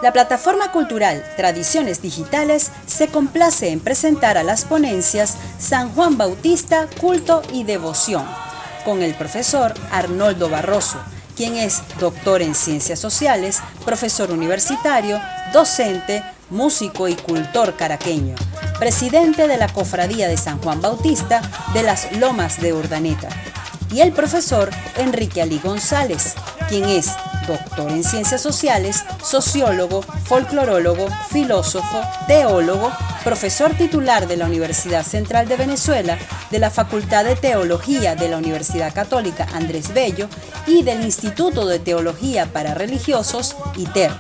La plataforma cultural Tradiciones Digitales se complace en presentar a las ponencias San Juan Bautista, Culto y Devoción, con el profesor Arnoldo Barroso, quien es doctor en Ciencias Sociales, profesor universitario, docente, músico y cultor caraqueño, presidente de la Cofradía de San Juan Bautista de las Lomas de Urdaneta, y el profesor Enrique Alí González, quien es doctor en Ciencias Sociales, sociólogo, folclorólogo, filósofo, teólogo, profesor titular de la Universidad Central de Venezuela, de la Facultad de Teología de la Universidad Católica Andrés Bello y del Instituto de Teología para Religiosos, ITER,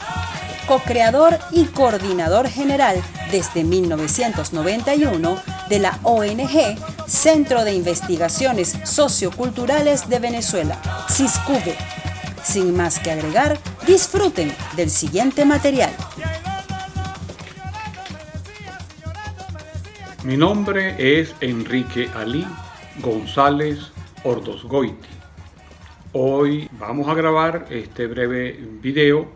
co-creador y coordinador general desde 1991 de la ONG Centro de Investigaciones Socioculturales de Venezuela, CISCUVE. Sin más que agregar, disfruten del siguiente material. Mi nombre es Enrique Alí González Ordosgoiti. Hoy vamos a grabar este breve video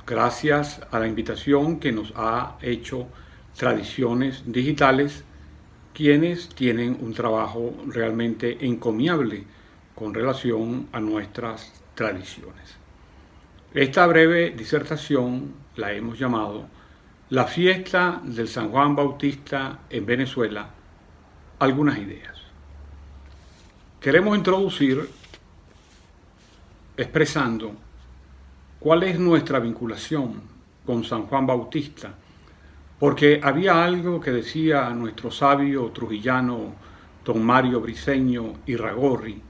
gracias a la invitación que nos ha hecho Tradiciones Digitales, quienes tienen un trabajo realmente encomiable con relación a nuestras tradiciones. Esta breve disertación la hemos llamado La fiesta del San Juan Bautista en Venezuela, algunas ideas. Queremos introducir expresando cuál es nuestra vinculación con San Juan Bautista, porque había algo que decía nuestro sabio trujillano don Mario Briceño Irragorri,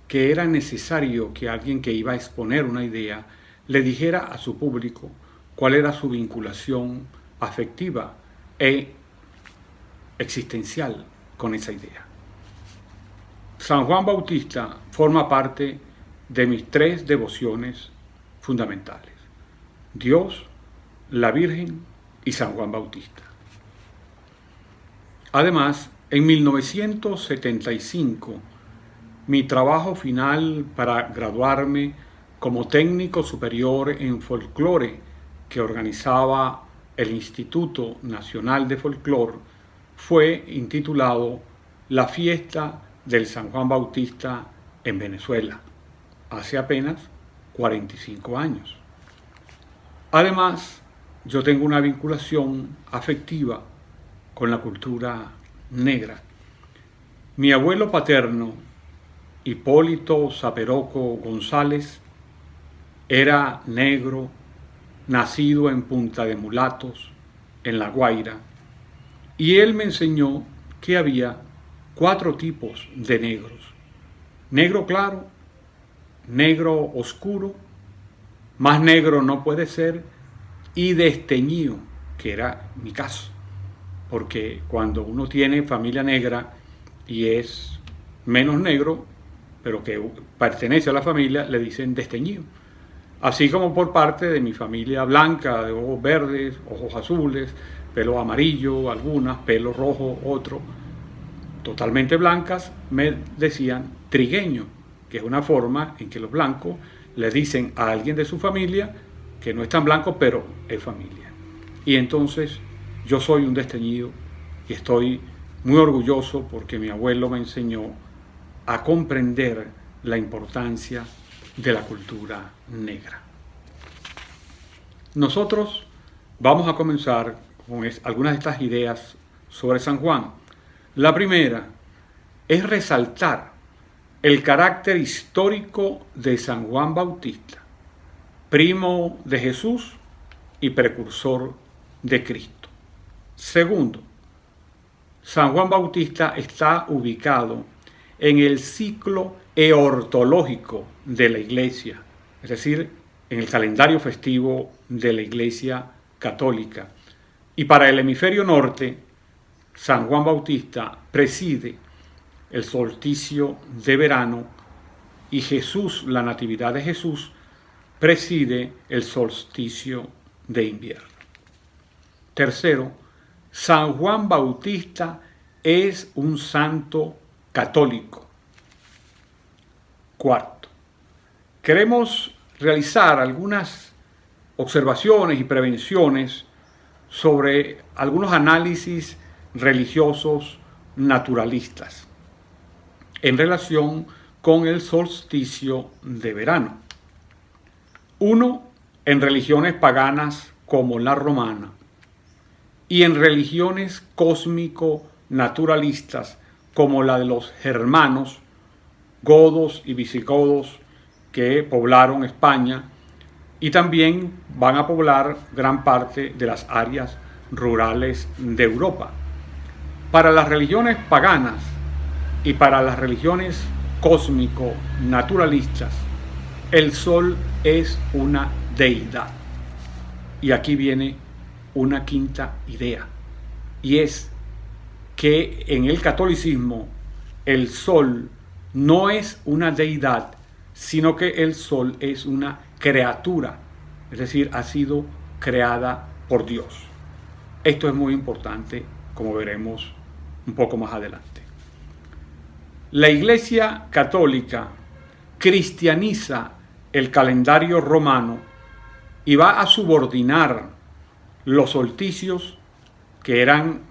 que era necesario que alguien que iba a exponer una idea le dijera a su público cuál era su vinculación afectiva e existencial con esa idea. San Juan Bautista forma parte de mis tres devociones fundamentales: Dios, la Virgen y San Juan Bautista. Además, en 1975, mi trabajo final para graduarme como técnico superior en folclore que organizaba el Instituto Nacional de Folclore fue intitulado La fiesta del San Juan Bautista en Venezuela, hace apenas 45 años. Además, yo tengo una vinculación afectiva con la cultura negra. Mi abuelo paterno, Hipólito Zaperoco González, era negro, nacido en Punta de Mulatos, en La Guaira, y él me enseñó que había 4 tipos de negros: negro claro, negro oscuro, más negro no puede ser, y desteñido, que era mi caso, porque cuando uno tiene familia negra y es menos negro, pero que pertenece a la familia, le dicen desteñido. Así como por parte de mi familia blanca, de ojos verdes, ojos azules, pelo amarillo, algunas, pelo rojo, otro, totalmente blancas, me decían trigueño, que es una forma en que los blancos le dicen a alguien de su familia que no es tan blanco, pero es familia. Y entonces yo soy un desteñido y estoy muy orgulloso porque mi abuelo me enseñó a comprender la importancia de la cultura negra. Nosotros vamos a comenzar con algunas de estas ideas sobre San Juan. La primera es resaltar el carácter histórico de San Juan Bautista, primo de Jesús y precursor de Cristo. Segundo, San Juan Bautista está ubicado en el ciclo eortológico de la Iglesia, es decir, en el calendario festivo de la Iglesia Católica. Y para el hemisferio norte, San Juan Bautista preside el solsticio de verano y Jesús, la Natividad de Jesús, preside el solsticio de invierno. Tercero, San Juan Bautista es un santo católico. Cuarto, queremos realizar algunas observaciones y prevenciones sobre algunos análisis religiosos naturalistas en relación con el solsticio de verano. Uno, en religiones paganas como la romana y en religiones cósmico-naturalistas como la de los germanos, godos y visigodos que poblaron España y también van a poblar gran parte de las áreas rurales de Europa. Para las religiones paganas y para las religiones cósmico-naturalistas, el sol es una deidad. Y aquí viene una quinta idea, y es que en el catolicismo el sol no es una deidad, sino que el sol es una criatura, es decir, ha sido creada por Dios. Esto es muy importante, como veremos un poco más adelante. La Iglesia Católica cristianiza el calendario romano y va a subordinar los solsticios que eran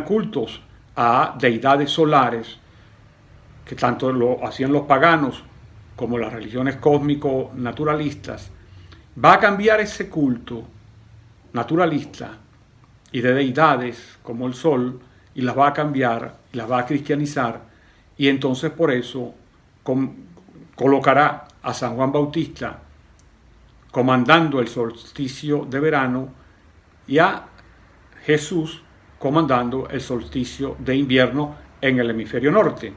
cultos a deidades solares, que tanto lo hacían los paganos como las religiones cósmico-naturalistas. Va a cambiar ese culto naturalista y de deidades como el sol, y las va a cambiar, las va a cristianizar, y entonces por eso colocará a San Juan Bautista comandando el solsticio de verano y a Jesús comandando el solsticio de invierno en el hemisferio norte,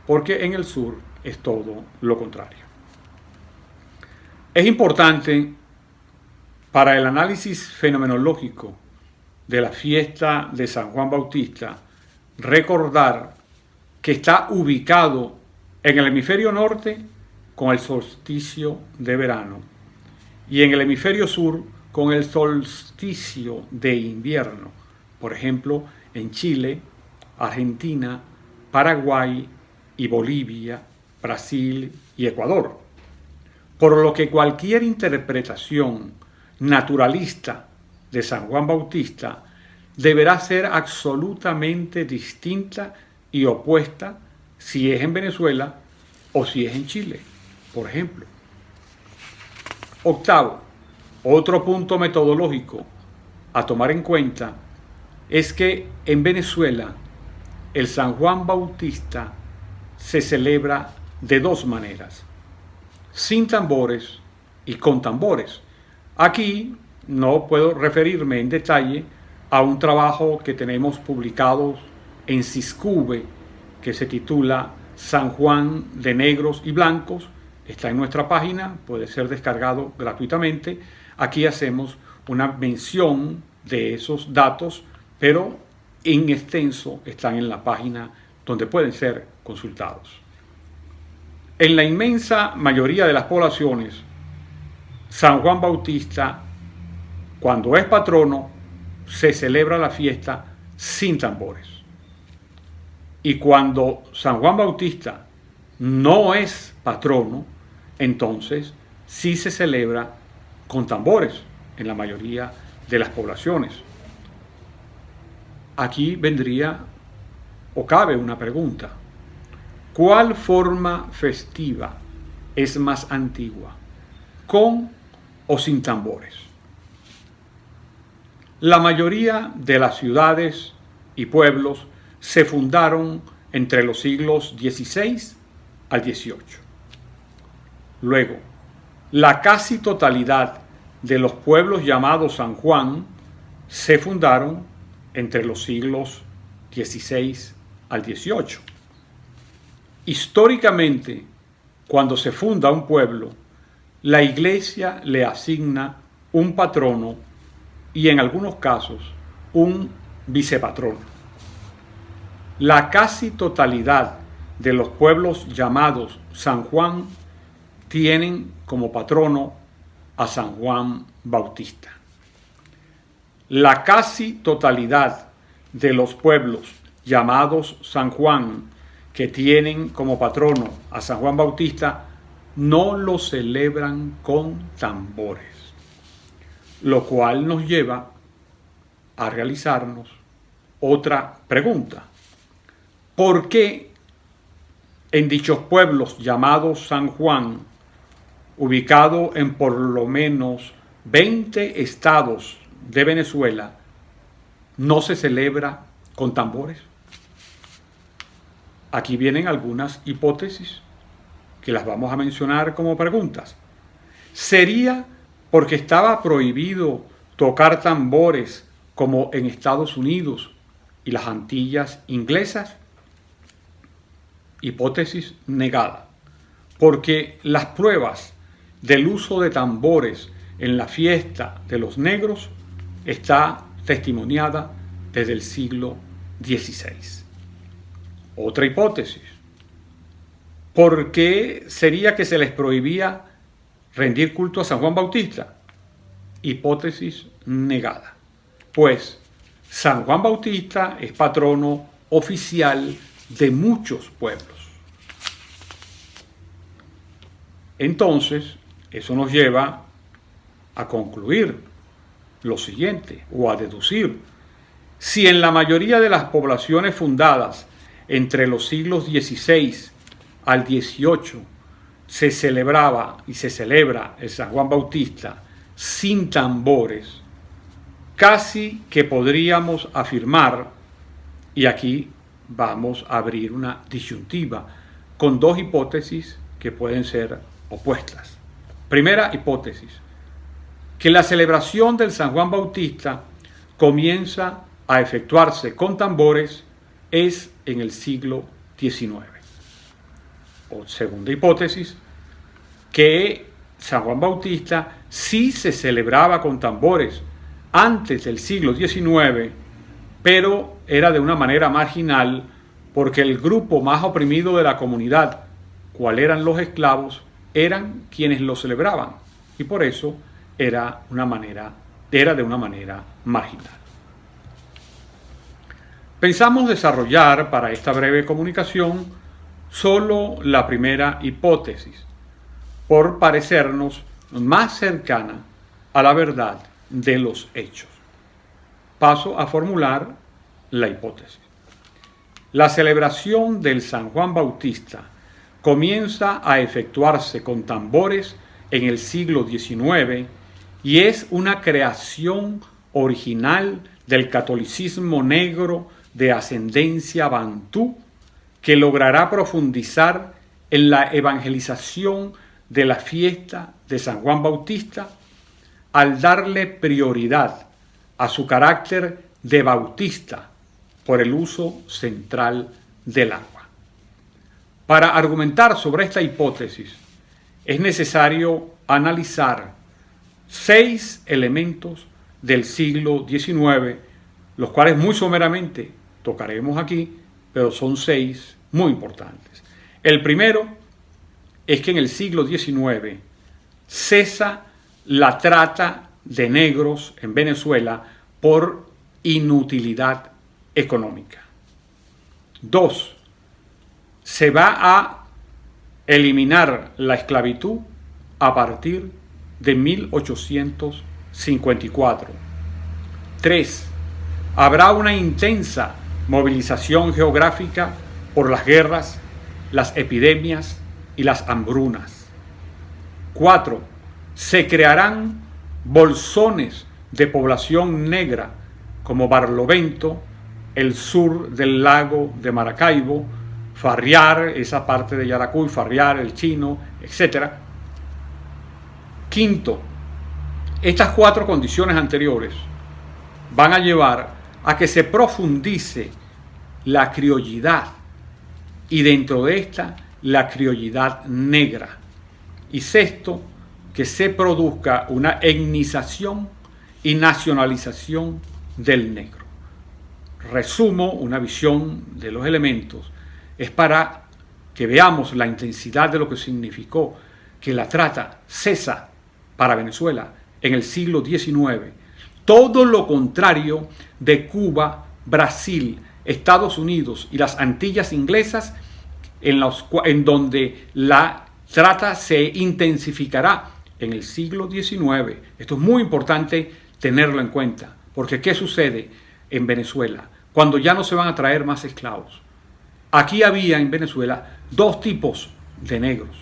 porque en el sur es todo lo contrario. Es importante para el análisis fenomenológico de la fiesta de San Juan Bautista recordar que está ubicado en el hemisferio norte con el solsticio de verano y en el hemisferio sur con el solsticio de invierno. Por ejemplo, en Chile, Argentina, Paraguay y Bolivia, Brasil y Ecuador. Por lo que cualquier interpretación naturalista de San Juan Bautista deberá ser absolutamente distinta y opuesta si es en Venezuela o si es en Chile, por ejemplo. Octavo, otro punto metodológico a tomar en cuenta es que en Venezuela el San Juan Bautista se celebra de dos maneras, sin tambores y con tambores. Aquí no puedo referirme en detalle a un trabajo que tenemos publicado en Siscube que se titula San Juan de Negros y Blancos. Está en nuestra página, puede ser descargado gratuitamente. Aquí hacemos una mención de esos datos, pero en extenso están en la página donde pueden ser consultados. En la inmensa mayoría de las poblaciones, San Juan Bautista, cuando es patrono, se celebra la fiesta sin tambores. Y cuando San Juan Bautista no es patrono, entonces sí se celebra con tambores en la mayoría de las poblaciones. Aquí vendría o cabe una pregunta: ¿cuál forma festiva es más antigua, con o sin tambores? La mayoría de las ciudades y pueblos se fundaron entre los siglos XVI al XVIII. Luego, la casi totalidad de los pueblos llamados San Juan se fundaron entre los siglos XVI al XVIII. Históricamente, cuando se funda un pueblo, la Iglesia le asigna un patrono y en algunos casos un vicepatrono. La casi totalidad de los pueblos llamados San Juan tienen como patrono a San Juan Bautista. La casi totalidad de los pueblos llamados San Juan que tienen como patrono a San Juan Bautista no lo celebran con tambores, lo cual nos lleva a realizarnos otra pregunta. ¿Por qué en dichos pueblos llamados San Juan, ubicado en por lo menos 20 estados de Venezuela, no se celebra con tambores? Aquí vienen algunas hipótesis que las vamos a mencionar como preguntas. ¿Sería porque estaba prohibido tocar tambores como en Estados Unidos y las Antillas inglesas? Hipótesis negada, porque las pruebas del uso de tambores en la fiesta de los negros está testimoniada desde el siglo XVI. Otra hipótesis, ¿por qué sería que se les prohibía rendir culto a San Juan Bautista? Hipótesis negada, pues San Juan Bautista es patrono oficial de muchos pueblos. Entonces, eso nos lleva a concluir lo siguiente, o a deducir: si en la mayoría de las poblaciones fundadas entre los siglos XVI al XVIII se celebraba y se celebra el San Juan Bautista sin tambores, casi que podríamos afirmar, y aquí vamos a abrir una disyuntiva con dos hipótesis que pueden ser opuestas. Primera hipótesis, que la celebración del San Juan Bautista comienza a efectuarse con tambores es en el siglo XIX. O segunda hipótesis, que San Juan Bautista sí se celebraba con tambores antes del siglo XIX, pero era de una manera marginal porque el grupo más oprimido de la comunidad, cual eran los esclavos, eran quienes lo celebraban, y por eso era de una manera marginal. Pensamos desarrollar para esta breve comunicación solo la primera hipótesis, por parecernos más cercana a la verdad de los hechos. Paso a formular la hipótesis. La celebración del San Juan Bautista comienza a efectuarse con tambores en el siglo XIX y es una creación original del catolicismo negro de ascendencia bantú que logrará profundizar en la evangelización de la fiesta de San Juan Bautista al darle prioridad a su carácter de bautista por el uso central del agua. Para argumentar sobre esta hipótesis es necesario analizar 6 elementos del siglo XIX, los cuales muy someramente tocaremos aquí, pero son 6 muy importantes. El primero es que en el siglo XIX cesa la trata de negros en Venezuela por inutilidad económica. 2. Se va a eliminar la esclavitud a partir de 1854. 3. Habrá una intensa movilización geográfica por las guerras, las epidemias y las hambrunas. 4. Se crearán bolsones de población negra como Barlovento, el sur del lago de Maracaibo, Farriar, esa parte de Yaracuy, Farriar, el Chino, etc. 5. Estas 4 condiciones anteriores van a llevar a que se profundice la criollidad y dentro de esta la criollidad negra. Y 6, que se produzca una etnización y nacionalización del negro. Resumo una visión de los elementos. Es para que veamos la intensidad de lo que significó que la trata cesa para Venezuela en el siglo XIX. Todo lo contrario de Cuba, Brasil, Estados Unidos y las Antillas inglesas, en donde la se intensificará en el siglo XIX. Esto es muy importante tenerlo en cuenta, porque ¿qué sucede en Venezuela cuando ya no se van a traer más esclavos? Aquí había en Venezuela dos tipos de negros.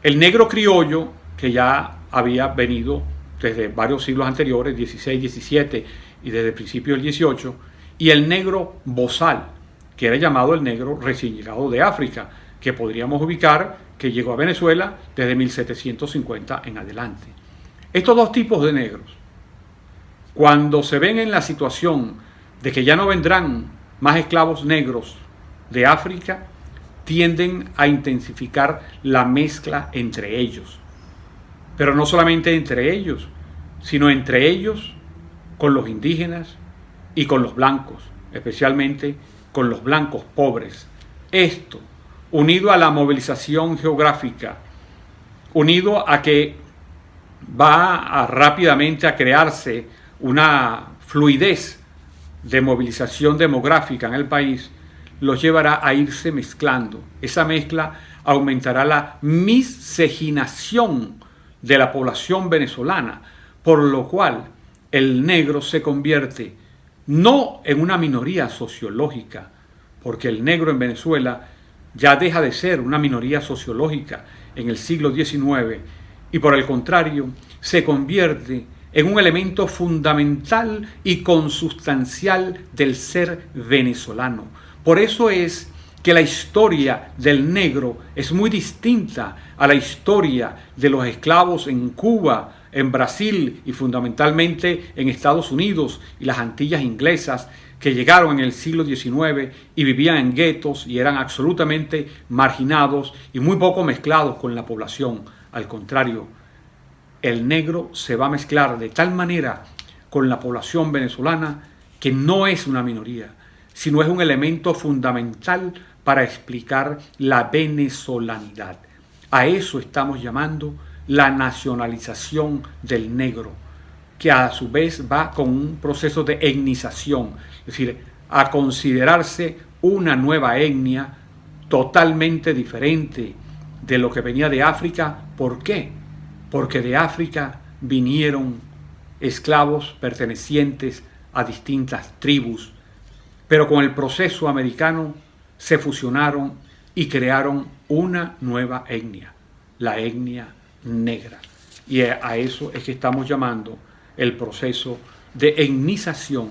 El negro criollo, que ya había venido desde varios siglos anteriores, 16, 17 y desde el principio del 18, y el negro bozal, que era llamado el negro recién llegado de África, que podríamos ubicar que llegó a Venezuela desde 1750 en adelante. Estos dos tipos de negros, cuando se ven en la situación de que ya no vendrán más esclavos negros de África, tienden a intensificar la mezcla entre ellos. Pero no solamente entre ellos, sino entre ellos con los indígenas y con los blancos, especialmente con los blancos pobres. Esto, unido a la movilización geográfica, unido a que va rápidamente a crearse una fluidez de movilización demográfica en el país, los llevará a irse mezclando. Esa mezcla aumentará la miscigenación de la población venezolana, por lo cual el negro se convierte no en una minoría sociológica, porque el negro en Venezuela ya deja de ser una minoría sociológica en el siglo XIX y por el contrario se convierte en un elemento fundamental y consustancial del ser venezolano. Por eso es que la historia del negro es muy distinta a la historia de los esclavos en Cuba, en Brasil y fundamentalmente en Estados Unidos y las Antillas inglesas, que llegaron en el siglo XIX y vivían en guetos y eran absolutamente marginados y muy poco mezclados con la población. Al contrario, el negro se va a mezclar de tal manera con la población venezolana que no es una minoría, sino es un elemento fundamental para explicar la venezolanidad. A eso estamos llamando la nacionalización del negro, que a su vez va con un proceso de etnización, es decir, a considerarse una nueva etnia totalmente diferente de lo que venía de África. ¿Por qué? Porque de África vinieron esclavos pertenecientes a distintas tribus, pero con el proceso americano se fusionaron y crearon una nueva etnia, la etnia negra. Y a eso es que estamos llamando el proceso de etnización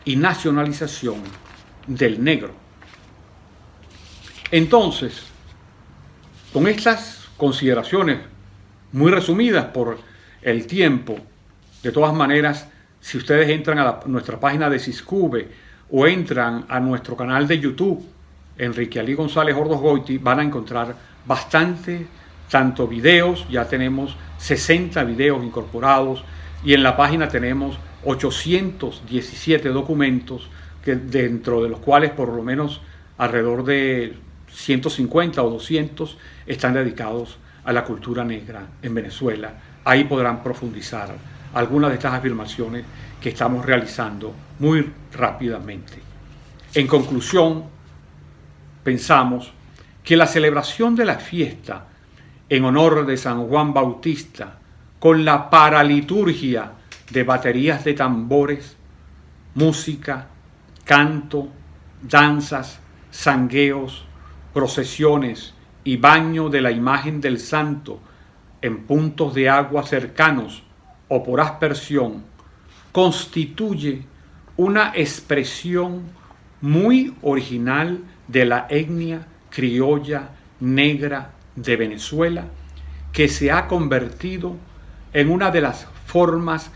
y nacionalización del negro. Entonces, con estas consideraciones muy resumidas por el tiempo, de todas maneras, si ustedes entran a nuestra página de Siscube o entran a nuestro canal de YouTube, Enrique Ali González Ordosgoiti, van a encontrar bastante, tanto videos, ya tenemos 60 videos incorporados, y en la página tenemos 817 documentos, que dentro de los cuales por lo menos alrededor de 150 o 200 están dedicados a la cultura negra en Venezuela. Ahí podrán profundizar algunas de estas afirmaciones que estamos realizando muy rápidamente. En conclusión, pensamos que la celebración de la fiesta en honor de San Juan Bautista, con la paraliturgia de baterías de tambores, música, canto, danzas, sangueos, procesiones y baño de la imagen del santo en puntos de agua cercanos o por aspersión, constituye una expresión muy original de la etnia criolla negra de Venezuela, que se ha convertido en una de las formas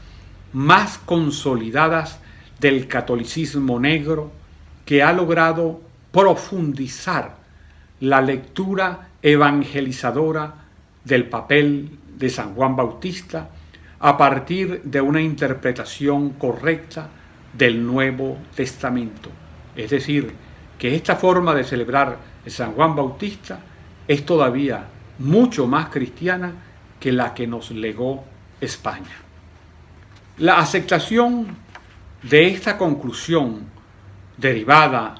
más consolidadas del catolicismo negro, que ha logrado profundizar la lectura evangelizadora del papel de San Juan Bautista a partir de una interpretación correcta del Nuevo Testamento. Es decir, que esta forma de celebrar el San Juan Bautista es todavía mucho más cristiana que la que nos legó España. La aceptación de esta conclusión derivada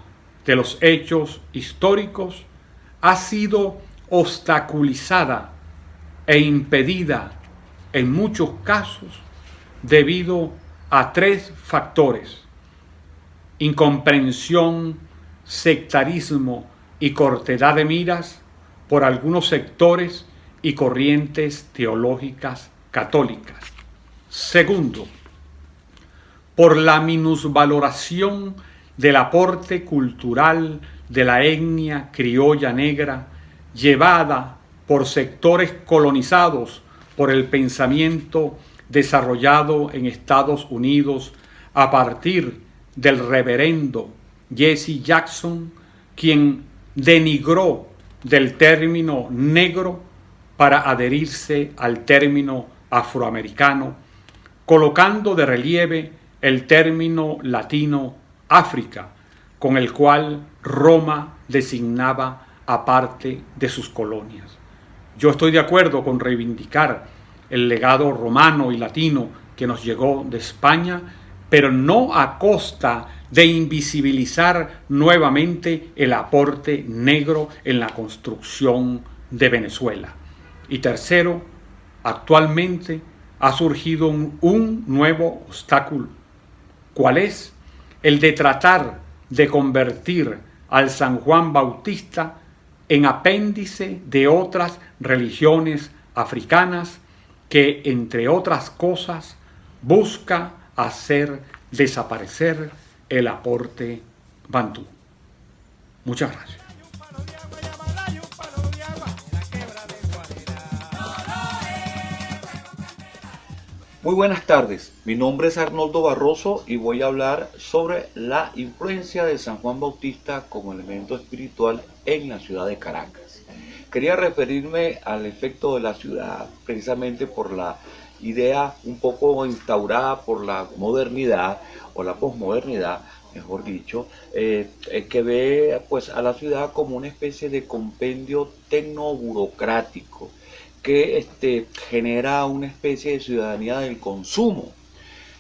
de los hechos históricos ha sido obstaculizada e impedida en muchos casos debido a tres factores: incomprensión, sectarismo y cortedad de miras por algunos sectores y corrientes teológicas católicas. Segundo, por la minusvaloración del aporte cultural de la etnia criolla negra llevada por sectores colonizados por el pensamiento desarrollado en Estados Unidos a partir del reverendo Jesse Jackson, quien denigró del término negro para adherirse al término afroamericano, colocando de relieve el término latino África, con el cual Roma designaba a parte de sus colonias. Yo estoy de acuerdo con reivindicar el legado romano y latino que nos llegó de España, pero no a costa de invisibilizar nuevamente el aporte negro en la construcción de Venezuela. Y tercero, actualmente ha surgido un nuevo obstáculo. ¿Cuál es? El de tratar de convertir al San Juan Bautista en apéndice de otras religiones africanas que, entre otras cosas, busca hacer desaparecer el aporte bantú. Muchas gracias. Muy buenas tardes, mi nombre es Arnoldo Barroso y voy a hablar sobre la influencia de San Juan Bautista como elemento espiritual en la ciudad de Caracas. Quería referirme al efecto de la ciudad precisamente por la idea un poco instaurada por la modernidad o la posmodernidad, mejor dicho, que ve pues a la ciudad como una especie de compendio tecnoburocrático que genera una especie de ciudadanía del consumo.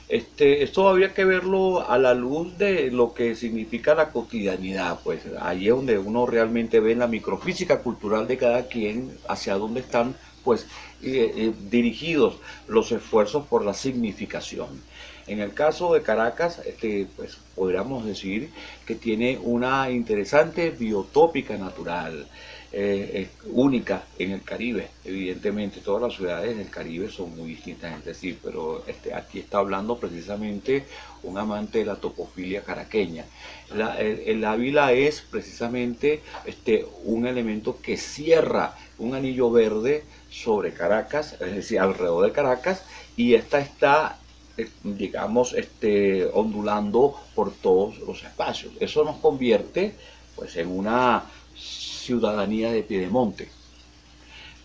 Esto habría que verlo a la luz de lo que significa la cotidianidad, pues ahí es donde uno realmente ve en la microfísica cultural de cada quien hacia dónde están pues dirigidos los esfuerzos por la significación. En el caso de Caracas, pues podríamos decir que tiene una interesante biotópica natural. Única en el Caribe. Evidentemente todas las ciudades del Caribe son muy distintas entre sí, pero aquí está hablando precisamente un amante de la topofilia caraqueña. El Ávila es precisamente un elemento que cierra un anillo verde sobre Caracas, es decir, alrededor de Caracas, y esta está digamos ondulando por todos los espacios. Eso nos convierte pues en una ciudadanía de piedemonte.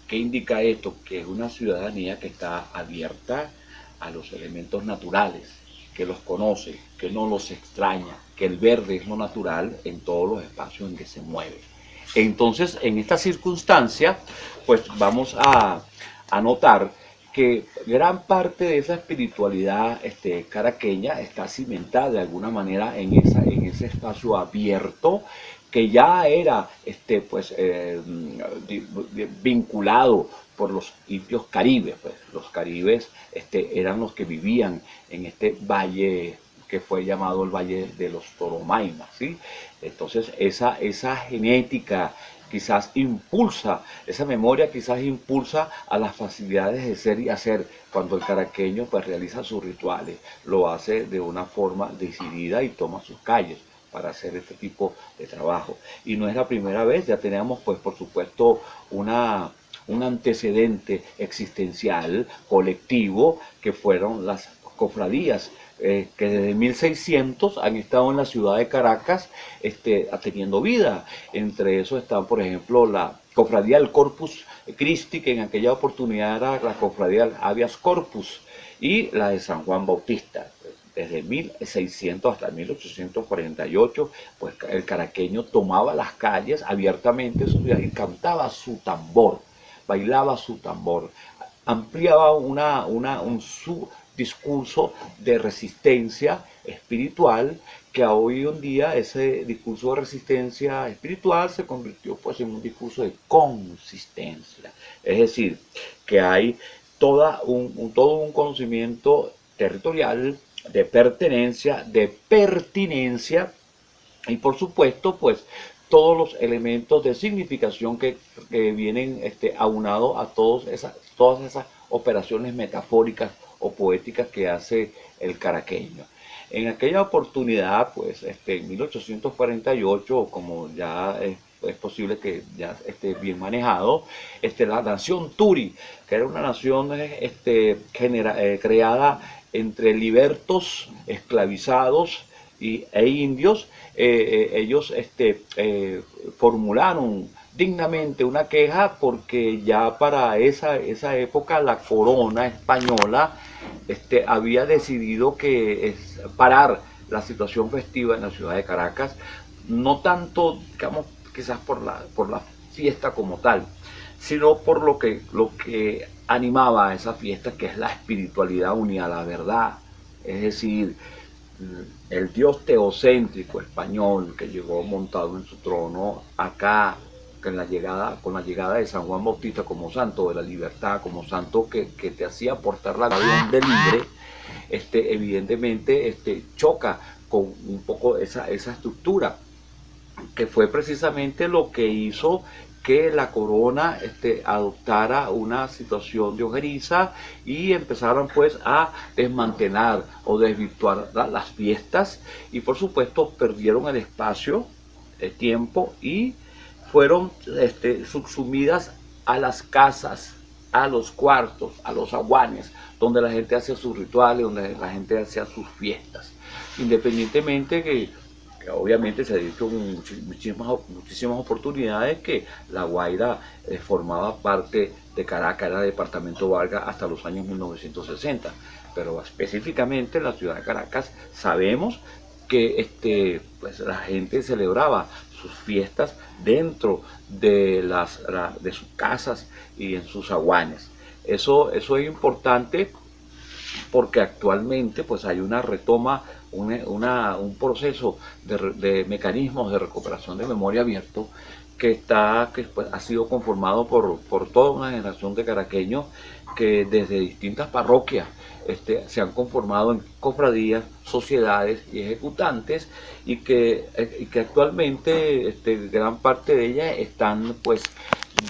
¿Qué indica esto? Que es una ciudadanía que está abierta a los elementos naturales, que los conoce, que no los extraña, que el verde es lo natural en todos los espacios en que se mueve. Entonces, en esta circunstancia, pues vamos a notar que gran parte de esa espiritualidad caraqueña está cimentada de alguna manera en ese espacio abierto que ya era vinculado por los indios caribes. Pues los caribes eran los que vivían en este valle que fue llamado el Valle de los Toromaimas, ¿sí? Entonces esa genética quizás impulsa, esa memoria quizás impulsa a las facilidades de ser y hacer cuando el caraqueño pues realiza sus rituales, lo hace de una forma decidida y toma sus calles para hacer este tipo de trabajo. Y no es la primera vez, ya tenemos pues por supuesto un antecedente existencial colectivo que fueron las cofradías que desde 1600 han estado en la ciudad de Caracas teniendo vida. Entre esos están, por ejemplo, la cofradía del Corpus Christi, que en aquella oportunidad era la cofradía del Habeas Corpus, y la de San Juan Bautista. Desde 1600 hasta 1848, pues el caraqueño tomaba las calles abiertamente y cantaba su tambor, bailaba su tambor, ampliaba su discurso de resistencia espiritual que hoy en día ese discurso de resistencia espiritual se convirtió pues en un discurso de consistencia. Es decir, que hay todo un conocimiento territorial, de pertenencia, de pertinencia y por supuesto pues todos los elementos de significación que vienen aunados a todas esas operaciones metafóricas o poéticas que hace el caraqueño. En aquella oportunidad, pues en 1848, como ya es posible que ya esté bien manejado, la nación Turi, que era una nación creada entre libertos, esclavizados e indios, ellos formularon dignamente una queja porque ya para esa época la corona española había decidido parar la situación festiva en la ciudad de Caracas, no tanto, digamos, quizás por la fiesta como tal, sino por lo que animaba a esa fiesta, que es la espiritualidad unida a la verdad. Es decir, el dios teocéntrico español que llegó montado en su trono acá con la llegada de San Juan Bautista como santo de la libertad, como santo que te hacía portar la vida de libre, evidentemente choca con un poco esa estructura, que fue precisamente lo que hizo que la corona adoptara una situación de ojeriza y empezaron pues a desmantelar o desvirtuar las fiestas, y por supuesto perdieron el espacio, el tiempo, y fueron subsumidas a las casas, a los cuartos, a los aguanes, donde la gente hacía sus rituales, donde la gente hacía sus fiestas. Independientemente que obviamente se ha dicho muchísimas oportunidades que La Guaira formaba parte de Caracas, era departamento Vargas hasta los años 1960, pero específicamente en la ciudad de Caracas sabemos que pues la gente celebraba sus fiestas dentro de sus casas y en sus aguanes. Eso es importante porque actualmente pues hay una retoma, un proceso de mecanismos de recuperación de memoria abierto que pues, ha sido conformado por toda una generación de caraqueños que desde distintas parroquias se han conformado en cofradías, sociedades y ejecutantes, y que actualmente gran parte de ellas están pues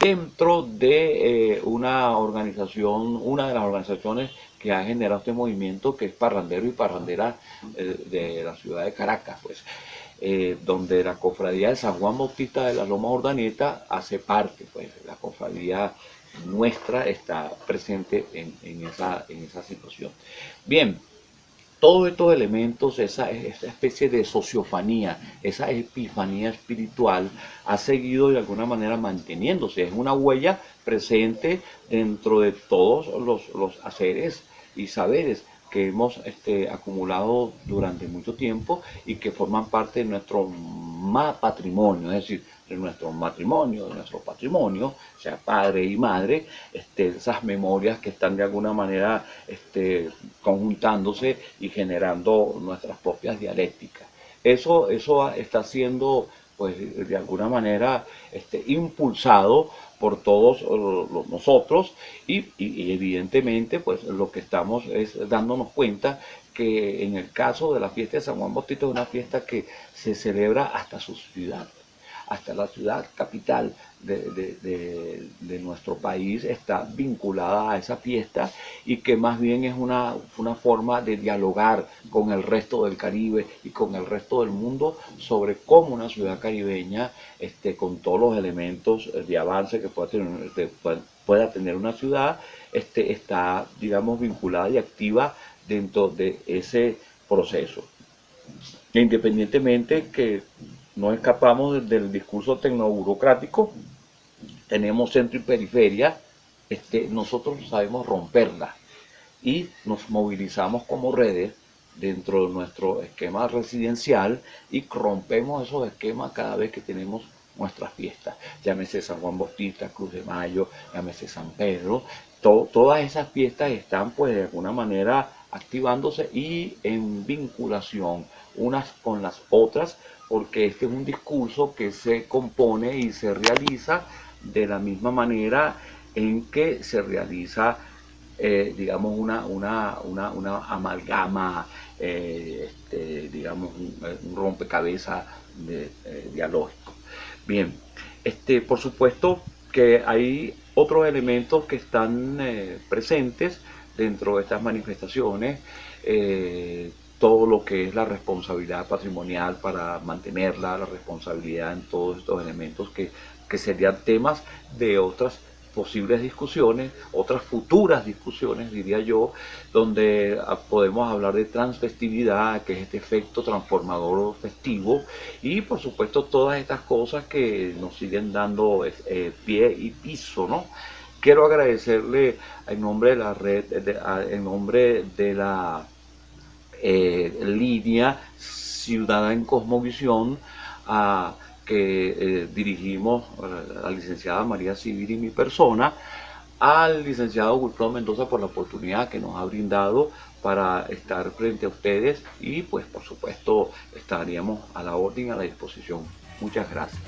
dentro de una de las organizaciones que ha generado este movimiento, que es Parrandero y Parrandera de la ciudad de Caracas, pues, donde la cofradía de San Juan Bautista de la Loma Urdaneta hace parte, pues la cofradía nuestra está presente en esa situación. Bien, todos estos elementos, esa especie de sociofanía, esa epifanía espiritual, ha seguido de alguna manera manteniéndose. Es una huella presente dentro de todos los haceres y saberes que hemos acumulado durante mucho tiempo y que forman parte de nuestro patrimonio, es decir, de nuestro matrimonio, de nuestro patrimonio, sea padre y madre, esas memorias que están de alguna manera conjuntándose y generando nuestras propias dialécticas. Eso está siendo, pues, de alguna manera impulsado por todos nosotros y evidentemente pues lo que estamos es dándonos cuenta que en el caso de la fiesta de San Juan Bautista es una fiesta que se celebra hasta su ciudad, hasta la ciudad capital de nuestro país está vinculada a esa fiesta, y que más bien es una forma de dialogar con el resto del Caribe y con el resto del mundo sobre cómo una ciudad caribeña, con todos los elementos de avance que pueda tener una ciudad, está, digamos, vinculada y activa dentro de ese proceso. Independientemente que no escapamos del discurso tecnoburocrático, tenemos centro y periferia, nosotros sabemos romperla y nos movilizamos como redes dentro de nuestro esquema residencial y rompemos esos esquemas cada vez que tenemos nuestras fiestas, llámese San Juan Bautista, Cruz de Mayo, llámese San Pedro. Todas esas fiestas están pues de alguna manera activándose y en vinculación unas con las otras, porque este es un discurso que se compone y se realiza de la misma manera en que se realiza, digamos, una amalgama, digamos, un rompecabezas dialógico. Bien, por supuesto que hay otros elementos que están presentes dentro de estas manifestaciones, todo lo que es la responsabilidad patrimonial para mantenerla, la responsabilidad en todos estos elementos que serían temas de otras posibles discusiones, otras futuras discusiones, diría yo, donde podemos hablar de transfestividad, que es este efecto transformador festivo, y por supuesto todas estas cosas que nos siguen dando pie y piso, ¿no? Quiero agradecerle en nombre de la red, en nombre de la línea Ciudad en Cosmovisión, que dirigimos a la licenciada María Civil y mi persona, al licenciado Wilfredo Mendoza por la oportunidad que nos ha brindado para estar frente a ustedes y pues por supuesto estaríamos a la orden y a la disposición. Muchas gracias.